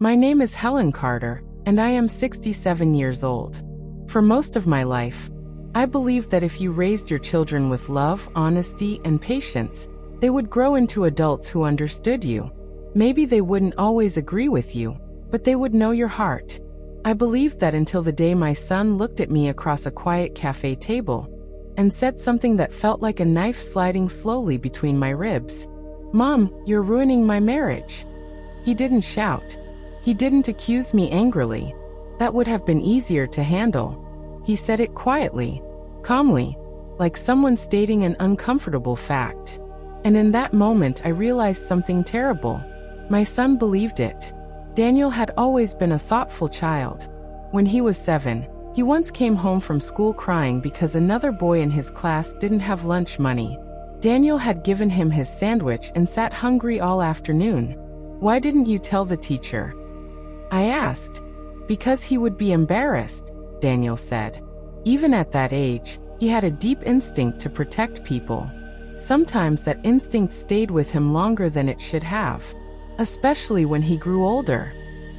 My name is Helen Carter, and I am 67 years old. For most of my life, I believed that if you raised your children with love, honesty, and patience, they would grow into adults who understood you. Maybe they wouldn't always agree with you, but they would know your heart. I believed that until the day my son looked at me across a quiet cafe table and said something that felt like a knife sliding slowly between my ribs. "Mom, you're ruining my marriage." He didn't shout. He didn't accuse me angrily. That would have been easier to handle. He said it quietly, calmly, like someone stating an uncomfortable fact. And in that moment I realized something terrible. My son believed it. Daniel had always been a thoughtful child. When he was 7, he once came home from school crying because another boy in his class didn't have lunch money. Daniel had given him his sandwich and sat hungry all afternoon. "Why didn't you tell the teacher?" I asked. "Because he would be embarrassed," Daniel said. Even at that age, he had a deep instinct to protect people. Sometimes that instinct stayed with him longer than it should have. Especially when he grew older.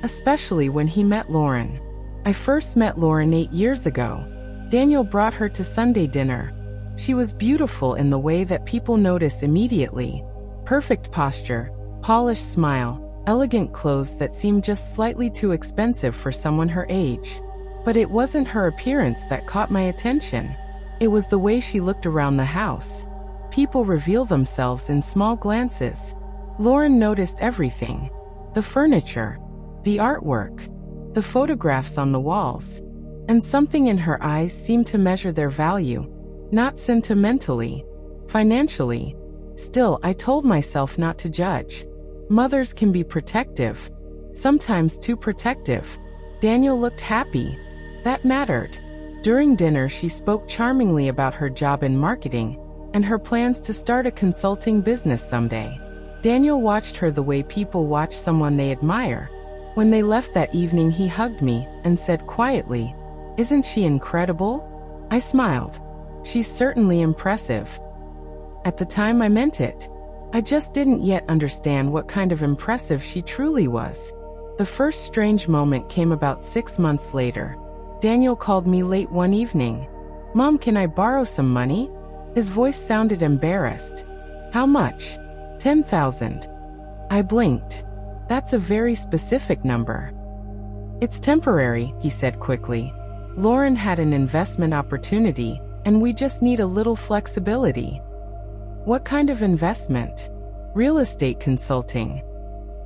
Especially when he met Lauren. I first met Lauren 8 years ago. Daniel brought her to Sunday dinner. She was beautiful in the way that people notice immediately. Perfect posture, polished smile, elegant clothes that seemed just slightly too expensive for someone her age. But it wasn't her appearance that caught my attention. It was the way she looked around the house. People reveal themselves in small glances. Lauren noticed everything. The furniture, the artwork, the photographs on the walls. And something in her eyes seemed to measure their value. Not sentimentally, financially. Still, I told myself not to judge. Mothers can be protective, sometimes too protective. Daniel looked happy. That mattered. During dinner, she spoke charmingly about her job in marketing and her plans to start a consulting business someday. Daniel watched her the way people watch someone they admire. When they left that evening, he hugged me and said quietly, "Isn't she incredible?" I smiled. "She's certainly impressive." At the time, I meant it. I just didn't yet understand what kind of impressive she truly was. The first strange moment came about 6 months later. Daniel called me late one evening. "Mom, can I borrow some money?" His voice sounded embarrassed. "How much?" $10,000. I blinked. That's a very specific number. "It's temporary," he said quickly. "Lauren had an investment opportunity, and we just need a little flexibility." "What kind of investment?" "Real estate consulting."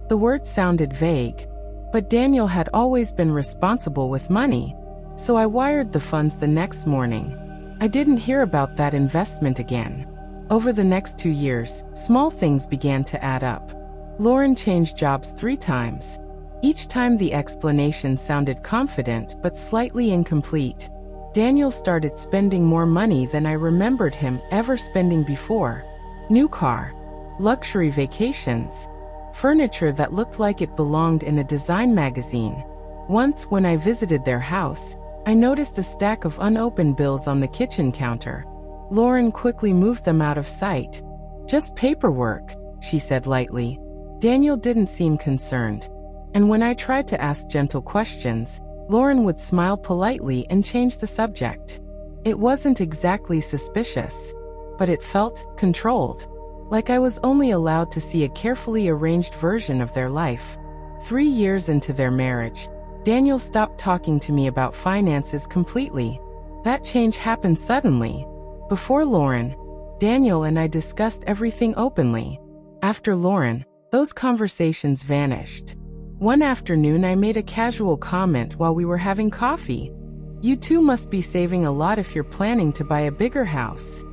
The word sounded vague, but Daniel had always been responsible with money, so I wired the funds the next morning. I didn't hear about that investment again. Over the next 2 years, small things began to add up. Lauren changed jobs 3 times. Each time the explanation sounded confident but slightly incomplete. Daniel started spending more money than I remembered him ever spending before. New car, luxury vacations, furniture that looked like it belonged in a design magazine. Once, when I visited their house, I noticed a stack of unopened bills on the kitchen counter. Lauren quickly moved them out of sight. "Just paperwork," she said lightly. Daniel didn't seem concerned. And when I tried to ask gentle questions, Lauren would smile politely and change the subject. It wasn't exactly suspicious, but it felt controlled. Like I was only allowed to see a carefully arranged version of their life. 3 years into their marriage, Daniel stopped talking to me about finances completely. That change happened suddenly. Before Lauren, Daniel and I discussed everything openly. After Lauren, those conversations vanished. One afternoon, I made a casual comment while we were having coffee. "You two must be saving a lot if you're planning to buy a bigger house."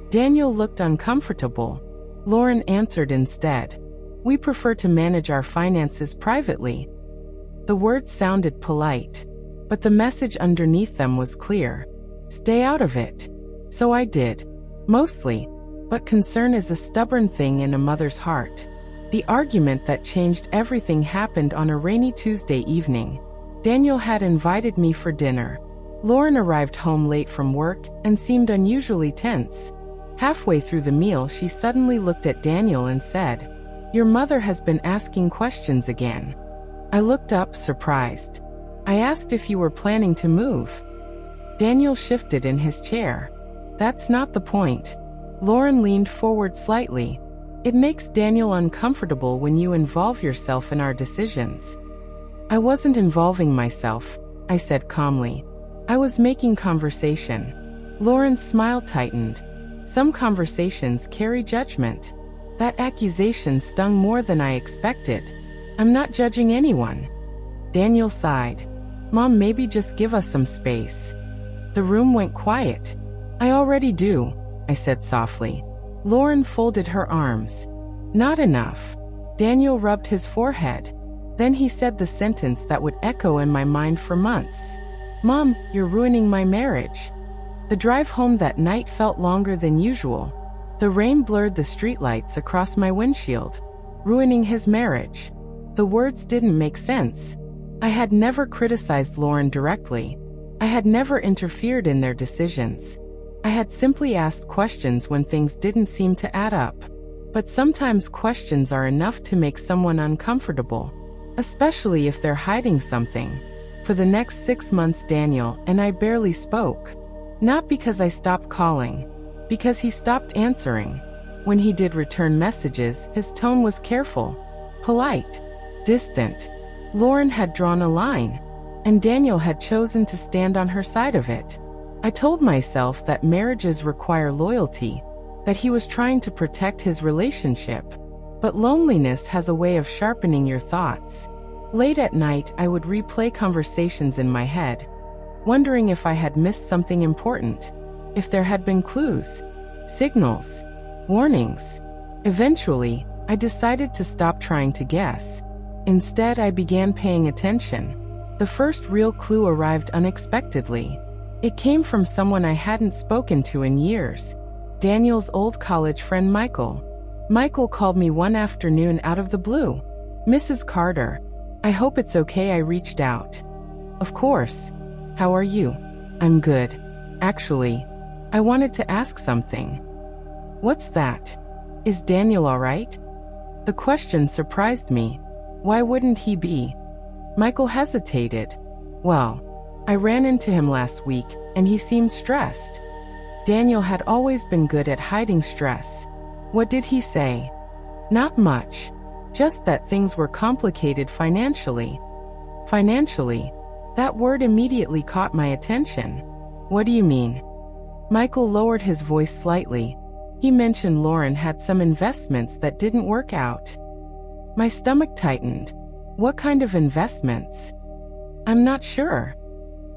Daniel looked uncomfortable. Lauren answered instead, "We prefer to manage our finances privately." The words sounded polite, but the message underneath them was clear. Stay out of it. So I did. Mostly. But concern is a stubborn thing in a mother's heart. The argument that changed everything happened on a rainy Tuesday evening. Daniel had invited me for dinner. Lauren arrived home late from work and seemed unusually tense. Halfway through the meal, she suddenly looked at Daniel and said, "Your mother has been asking questions again." I looked up, surprised. I asked if you were planning to move. Daniel shifted in his chair. That's not the point. Lauren leaned forward slightly. It makes Daniel uncomfortable when you involve yourself in our decisions. I wasn't involving myself, I said calmly. I was making conversation. Lauren's smile tightened. Some conversations carry judgment. That accusation stung more than I expected. I'm not judging anyone. Daniel sighed. Mom, maybe just give us some space. The room went quiet. I already do, I said softly. Lauren folded her arms. Not enough. Daniel rubbed his forehead. Then he said the sentence that would echo in my mind for months. Mom, you're ruining my marriage. The drive home that night felt longer than usual. The rain blurred the streetlights across my windshield. Ruining his marriage. The words didn't make sense. I had never criticized Lauren directly. I had never interfered in their decisions. I had simply asked questions when things didn't seem to add up. But sometimes questions are enough to make someone uncomfortable, especially if they're hiding something. For the next 6 months, Daniel and I barely spoke. Not because I stopped calling, because he stopped answering. When he did return messages, his tone was careful, polite, distant. Lauren had drawn a line, and Daniel had chosen to stand on her side of it. I told myself that marriages require loyalty, that he was trying to protect his relationship. But loneliness has a way of sharpening your thoughts. Late at night, I would replay conversations in my head, wondering if I had missed something important, if there had been clues, signals, warnings. Eventually, I decided to stop trying to guess. Instead, I began paying attention. The first real clue arrived unexpectedly. It came from someone I hadn't spoken to in years. Daniel's old college friend Michael. Michael called me one afternoon out of the blue. Mrs. Carter, I hope it's okay I reached out. Of course. How are you? I'm good. Actually, I wanted to ask something. What's that? Is Daniel all right? The question surprised me. Why wouldn't he be? Michael hesitated. Well, I ran into him last week, and he seemed stressed. Daniel had always been good at hiding stress. What did he say? Not much. Just that things were complicated financially. Financially? That word immediately caught my attention. What do you mean? Michael lowered his voice slightly. He mentioned Lauren had some investments that didn't work out. My stomach tightened. What kind of investments? I'm not sure.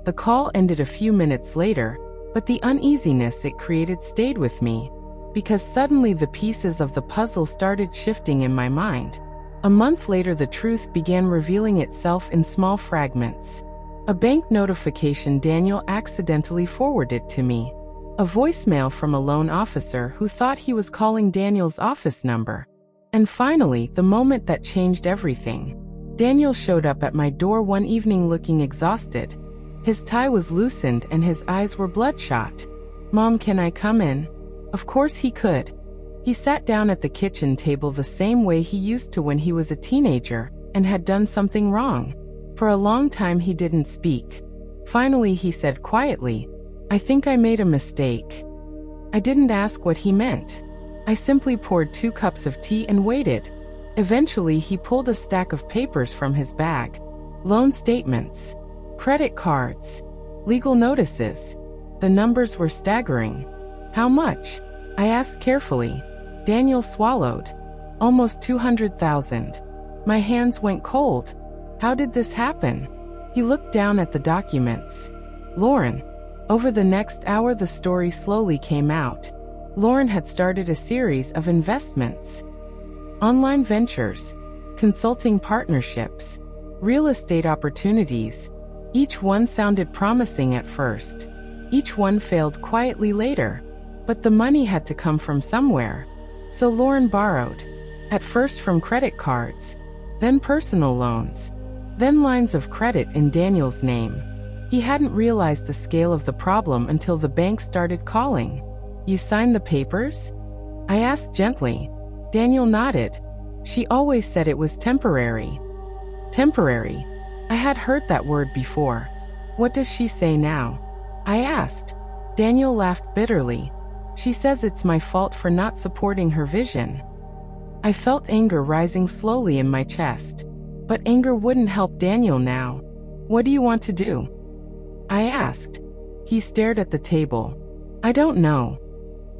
The call ended a few minutes later, but the uneasiness it created stayed with me, because suddenly the pieces of the puzzle started shifting in my mind. A month later, the truth began revealing itself in small fragments. A bank notification Daniel accidentally forwarded to me. A voicemail from a loan officer who thought he was calling Daniel's office number. And finally, the moment that changed everything. Daniel showed up at my door one evening looking exhausted. His tie was loosened and his eyes were bloodshot. Mom, can I come in? Of course he could. He sat down at the kitchen table the same way he used to when he was a teenager and had done something wrong. For a long time he didn't speak. Finally he said quietly, I think I made a mistake. I didn't ask what he meant. I simply poured 2 cups of tea and waited. Eventually he pulled a stack of papers from his bag. Loan statements, credit cards, legal notices. The numbers were staggering. How much? I asked carefully. Daniel swallowed. Almost 200,000. My hands went cold. How did this happen? He looked down at the documents. Lauren. Over the next hour the story slowly came out. Lauren had started a series of investments. Online ventures, consulting partnerships, real estate opportunities. Each one sounded promising at first. Each one failed quietly later. But the money had to come from somewhere. So Lauren borrowed. At first from credit cards, then personal loans, then lines of credit in Daniel's name. He hadn't realized the scale of the problem until the bank started calling. You signed the papers? I asked gently. Daniel nodded. She always said it was temporary. Temporary. I had heard that word before. What does she say now? I asked. Daniel laughed bitterly. She says it's my fault for not supporting her vision. I felt anger rising slowly in my chest. But anger wouldn't help Daniel now. What do you want to do? I asked. He stared at the table. I don't know.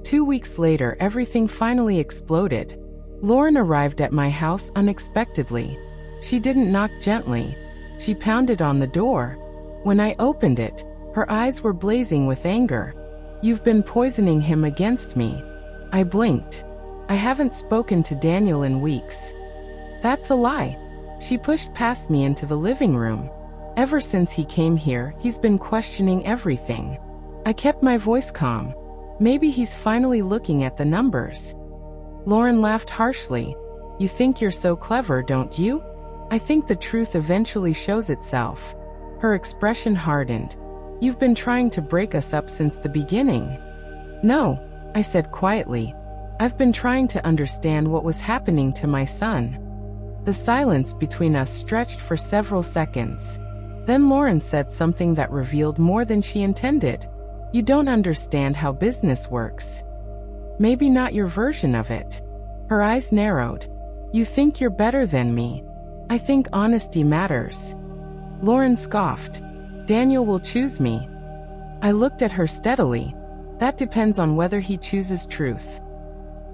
2 weeks later, everything finally exploded. Lauren arrived at my house unexpectedly. She didn't knock gently. She pounded on the door. When I opened it, her eyes were blazing with anger. You've been poisoning him against me. I blinked. I haven't spoken to Daniel in weeks. That's a lie. She pushed past me into the living room. Ever since he came here, he's been questioning everything. I kept my voice calm. Maybe he's finally looking at the numbers. Lauren laughed harshly. You think you're so clever, don't you? I think the truth eventually shows itself. Her expression hardened. You've been trying to break us up since the beginning. No, I said quietly. I've been trying to understand what was happening to my son. The silence between us stretched for several seconds. Then Lauren said something that revealed more than she intended. You don't understand how business works. Maybe not your version of it. Her eyes narrowed. You think you're better than me. I think honesty matters. Lauren scoffed. Daniel will choose me. I looked at her steadily. That depends on whether he chooses truth.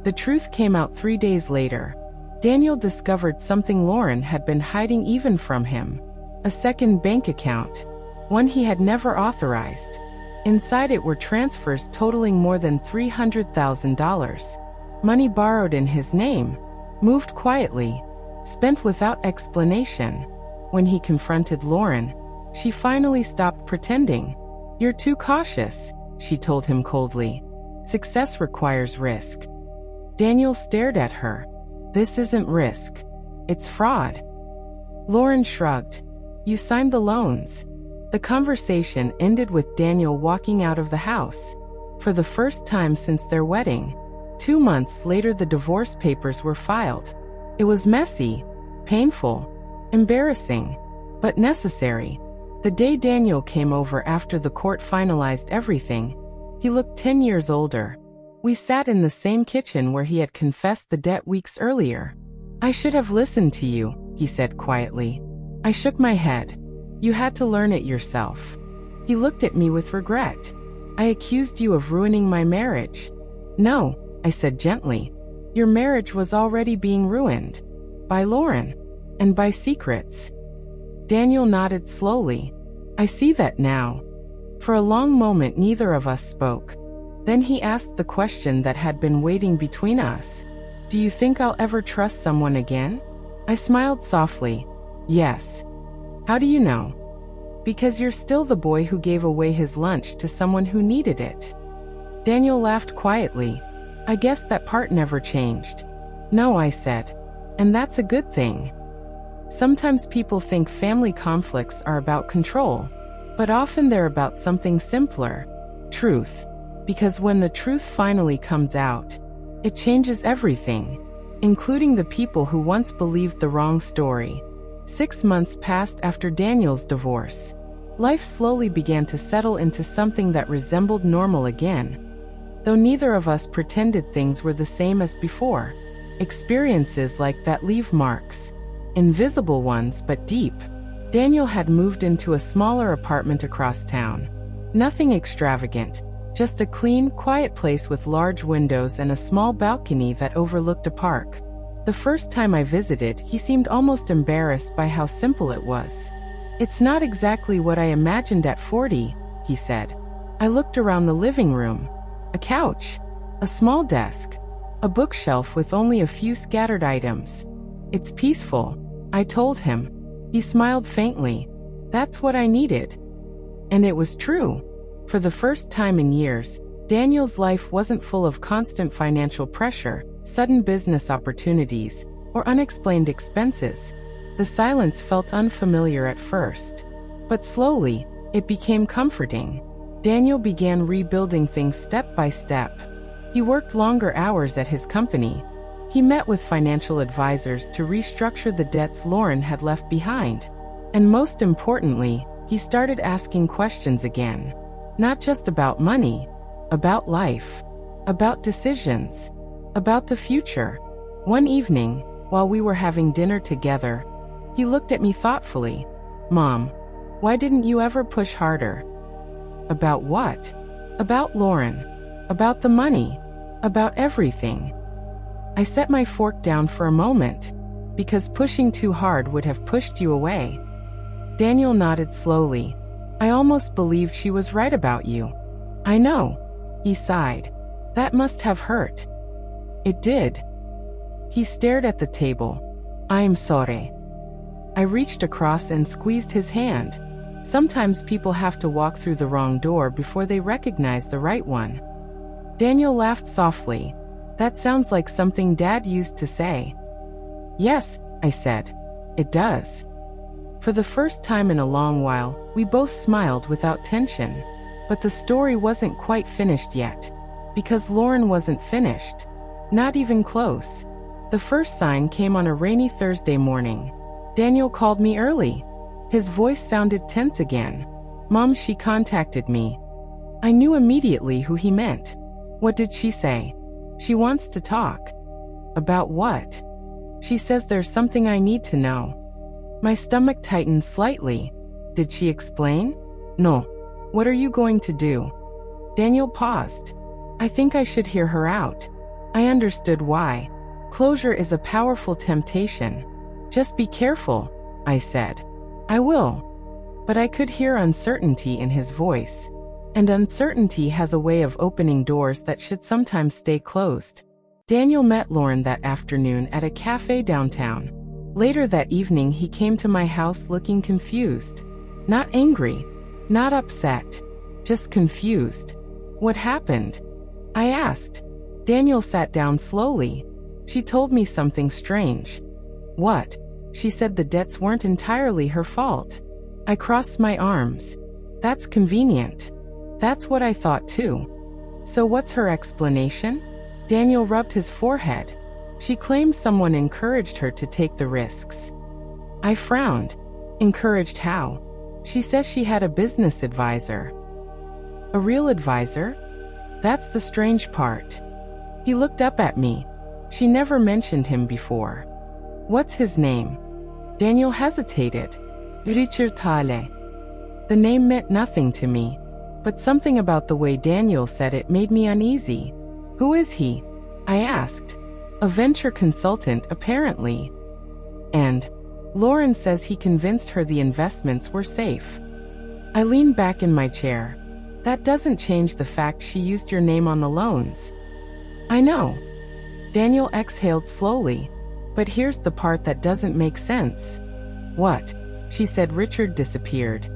The truth came out 3 days later. Daniel discovered something Lauren had been hiding even from him. A second bank account. One he had never authorized. Inside it were transfers totaling more than $300,000. Money borrowed in his name. Moved quietly. Spent without explanation. When he confronted Lauren, she finally stopped pretending. You're too cautious, she told him coldly. Success requires risk. Daniel stared at her. This isn't risk. It's fraud. Lauren shrugged. You signed the loans. The conversation ended with Daniel walking out of the house. For the first time since their wedding. 2 months later, the divorce papers were filed. It was messy, painful, embarrassing, but necessary. The day Daniel came over after the court finalized everything, he looked 10 years older. We sat in the same kitchen where he had confessed the debt weeks earlier. I should have listened to you, he said quietly. I shook my head. You had to learn it yourself. He looked at me with regret. I accused you of ruining my marriage. No, I said gently. Your marriage was already being ruined. By Lauren. And by secrets. Daniel nodded slowly. I see that now. For a long moment, neither of us spoke. Then he asked the question that had been waiting between us. Do you think I'll ever trust someone again? I smiled softly. Yes. How do you know? Because you're still the boy who gave away his lunch to someone who needed it. Daniel laughed quietly. I guess that part never changed. No, I said. And that's a good thing. Sometimes people think family conflicts are about control, but often they're about something simpler. Truth. Because when the truth finally comes out, it changes everything, including the people who once believed the wrong story. 6 months passed after Daniel's divorce. Life slowly began to settle into something that resembled normal again. Though neither of us pretended things were the same as before. Experiences like that leave marks. Invisible ones, but deep. Daniel had moved into a smaller apartment across town. Nothing extravagant. Just a clean, quiet place with large windows and a small balcony that overlooked a park. The first time I visited, he seemed almost embarrassed by how simple it was. It's not exactly what I imagined at 40, he said. I looked around the living room. A couch. A small desk. A bookshelf with only a few scattered items. It's peaceful, I told him. He smiled faintly. That's what I needed. And it was true. For the first time in years, Daniel's life wasn't full of constant financial pressure, sudden business opportunities, or unexplained expenses. The silence felt unfamiliar at first. But slowly, it became comforting. Daniel began rebuilding things step by step. He worked longer hours at his company. He met with financial advisors to restructure the debts Lauren had left behind. And most importantly, he started asking questions again. Not just about money, about life, about decisions, about the future. One evening, while we were having dinner together, he looked at me thoughtfully. "Mom, why didn't you ever push harder?" "About what?" "About Lauren. About the money. About everything." I set my fork down for a moment, because pushing too hard would have pushed you away. Daniel nodded slowly. "I almost believed she was right about you." "I know," he sighed. "That must have hurt." "It did." He stared at the table. "I am sorry." I reached across and squeezed his hand. Sometimes people have to walk through the wrong door before they recognize the right one. Daniel laughed softly. "That sounds like something Dad used to say." "Yes," I said. "It does." For the first time in a long while, we both smiled without tension. But the story wasn't quite finished yet. Because Lauren wasn't finished. Not even close. The first sign came on a rainy Thursday morning. Daniel called me early. His voice sounded tense again. "Mom, she contacted me." I knew immediately who he meant. "What did she say?" "She wants to talk." "About what?" "She says there's something I need to know." My stomach tightened slightly. "Did she explain?" "No." "What are you going to do?" Daniel paused. "I think I should hear her out." I understood why. Closure is a powerful temptation. "Just be careful," I said. "I will." But I could hear uncertainty in his voice. And uncertainty has a way of opening doors that should sometimes stay closed. Daniel met Lauren that afternoon at a cafe downtown. Later that evening, he came to my house looking confused. Not angry, not upset, just confused. "What happened?" I asked. Daniel sat down slowly. "She told me something strange." "What?" "She said the debts weren't entirely her fault." I crossed my arms. "That's convenient." "That's what I thought too." "So what's her explanation?" Daniel rubbed his forehead. "She claims someone encouraged her to take the risks." I frowned. "Encouraged how?" "She says she had a business advisor." "A real advisor?" "That's the strange part." He looked up at me. "She never mentioned him before." "What's his name?" Daniel hesitated. "Richard Hale." The name meant nothing to me. But something about the way Daniel said it made me uneasy. "Who is he?" I asked. "A venture consultant, apparently." "And Lauren says he convinced her the investments were safe." I leaned back in my chair. "That doesn't change the fact she used your name on the loans." "I know." Daniel exhaled slowly. "But here's the part that doesn't make sense." "What?" She said Richard disappeared.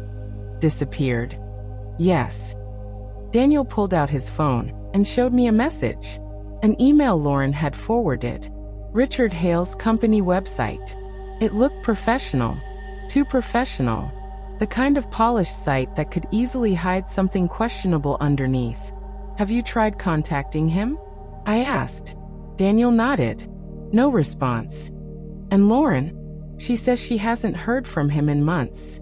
"Disappeared?" "Yes." Daniel pulled out his phone and showed me a message. An email Lauren had forwarded. Richard Hale's company website. It looked professional. Too professional. The kind of polished site that could easily hide something questionable underneath. "Have you tried contacting him?" I asked. Daniel nodded. No response. "And Lauren?" She says she hasn't heard from him in months.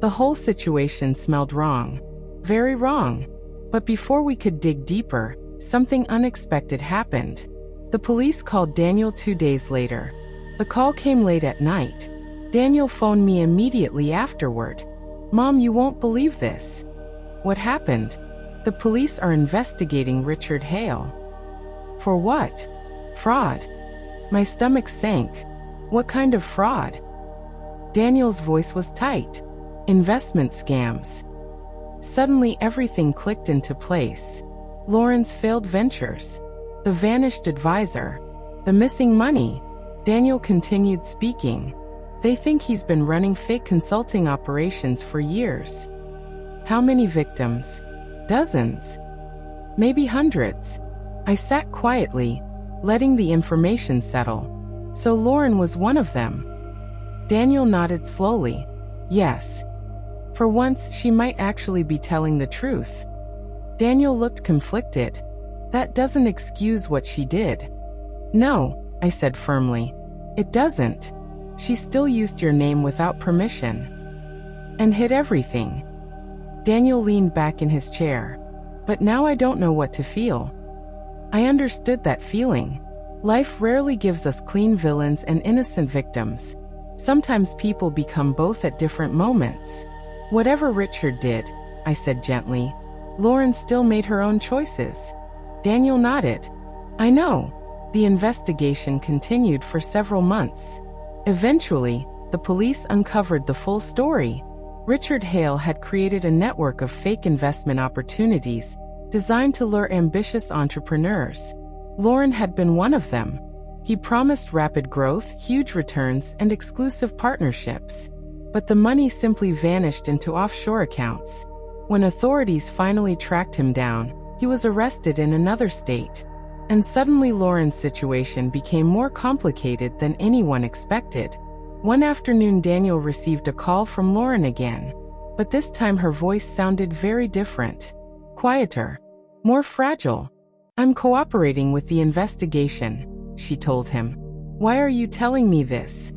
The whole situation smelled wrong. Very wrong. But before we could dig deeper, something unexpected happened. The police called Daniel 2 days later. The call came late at night. Daniel phoned me immediately afterward. "Mom, you won't believe this." "What happened?" "The police are investigating Richard Hale." "For what?" "Fraud." My stomach sank. "What kind of fraud?" Daniel's voice was tight. "Investment scams." Suddenly everything clicked into place. Lauren's failed ventures. The vanished advisor. The missing money. Daniel continued speaking. "They think he's been running fake consulting operations for years." "How many victims?" "Dozens. Maybe hundreds." I sat quietly, letting the information settle. "So Lauren was one of them?" Daniel nodded slowly. "Yes. For once, she might actually be telling the truth." Daniel looked conflicted. "That doesn't excuse what she did." "No," I said firmly. It doesn't. She still used your name without permission. And hid everything. Daniel leaned back in his chair. But now I don't know what to feel. I understood that feeling. Life rarely gives us clean villains and innocent victims. Sometimes people become both at different moments. Whatever Richard did, I said gently, Lauren still made her own choices. Daniel nodded. I know. The investigation continued for several months. Eventually, the police uncovered the full story. Richard Hale had created a network of fake investment opportunities designed to lure ambitious entrepreneurs. Lauren had been one of them. He promised rapid growth, huge returns, and exclusive partnerships. But the money simply vanished into offshore accounts. When authorities finally tracked him down, he was arrested in another state. And suddenly Lauren's situation became more complicated than anyone expected. One afternoon, Daniel received a call from Lauren again. But this time her voice sounded very different. Quieter. More fragile. I'm cooperating with the investigation, she told him. Why are you telling me this?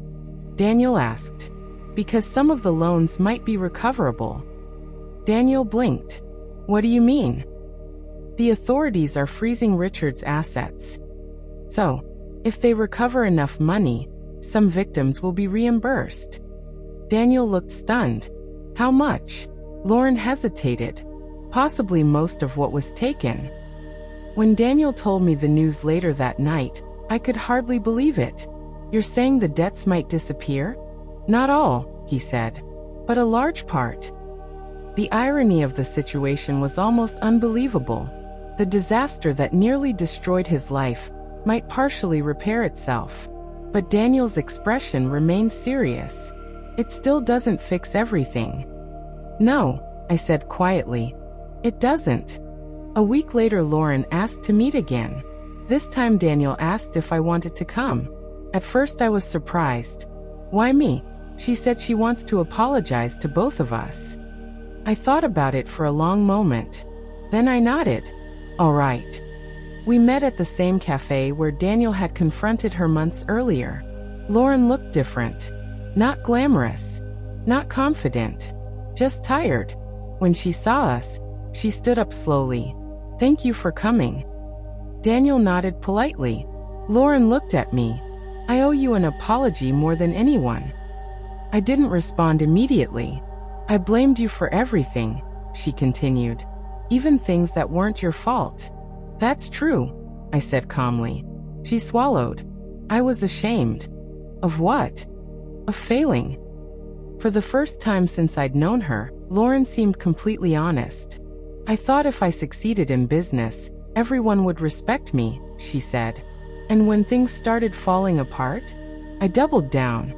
Daniel asked. Because some of the loans might be recoverable. Daniel blinked. What do you mean? The authorities are freezing Richard's assets. So, if they recover enough money, some victims will be reimbursed. Daniel looked stunned. How much? Lauren hesitated. Possibly most of what was taken. When Daniel told me the news later that night, I could hardly believe it. You're saying the debts might disappear? Not all, he said, but a large part. The irony of the situation was almost unbelievable. The disaster that nearly destroyed his life might partially repair itself. But Daniel's expression remained serious. It still doesn't fix everything. No, I said quietly. It doesn't. A week later, Lauren asked to meet again. This time Daniel asked if I wanted to come. At first I was surprised. Why me? She said she wants to apologize to both of us. I thought about it for a long moment. Then I nodded. All right. We met at the same cafe where Daniel had confronted her months earlier. Lauren looked different. Not glamorous. Not confident. Just tired. When she saw us, she stood up slowly. Thank you for coming. Daniel nodded politely. Lauren looked at me. I owe you an apology more than anyone. I didn't respond immediately. I blamed you for everything, she continued. Even things that weren't your fault. That's true, I said calmly. She swallowed. I was ashamed. Of what? Of failing. For the first time since I'd known her, Lauren seemed completely honest. I thought if I succeeded in business, everyone would respect me, she said. And when things started falling apart, I doubled down.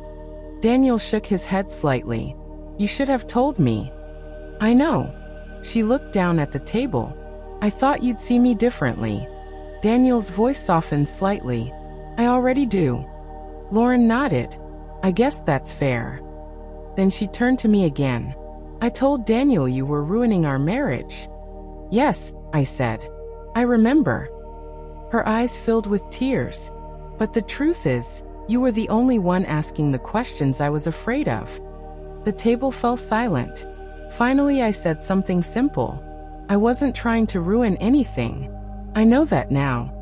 Daniel shook his head slightly. You should have told me. I know. She looked down at the table. I thought you'd see me differently. Daniel's voice softened slightly. I already do. Lauren nodded. I guess that's fair. Then she turned to me again. I told Daniel you were ruining our marriage. Yes, I said. I remember. Her eyes filled with tears. But the truth is, you were the only one asking the questions I was afraid of. The table fell silent. Finally, I said something simple. I wasn't trying to ruin anything. I know that now.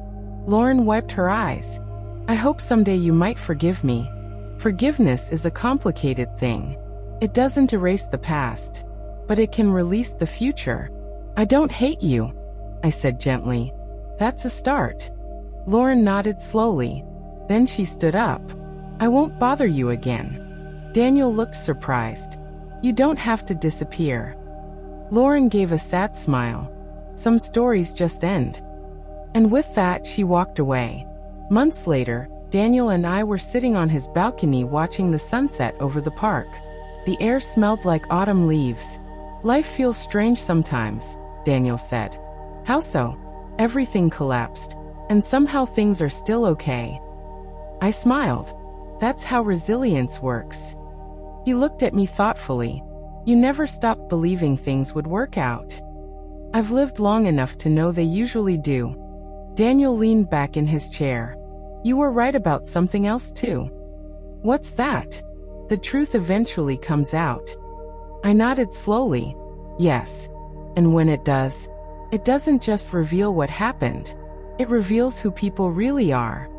Lauren wiped her eyes. I hope someday you might forgive me. Forgiveness is a complicated thing. It doesn't erase the past, but it can release the future. I don't hate you, I said gently. That's a start. Lauren nodded slowly. Then she stood up. I won't bother you again. Daniel looked surprised. You don't have to disappear. Lauren gave a sad smile. Some stories just end. And with that, she walked away. Months later, Daniel and I were sitting on his balcony watching the sunset over the park. The air smelled like autumn leaves. Life feels strange sometimes, Daniel said. How so? Everything collapsed, and somehow things are still okay. I smiled. That's how resilience works. He looked at me thoughtfully. You never stopped believing things would work out. I've lived long enough to know they usually do. Daniel leaned back in his chair. You were right about something else too. What's that? The truth eventually comes out. I nodded slowly. Yes. And when it does, it doesn't just reveal what happened. It reveals who people really are.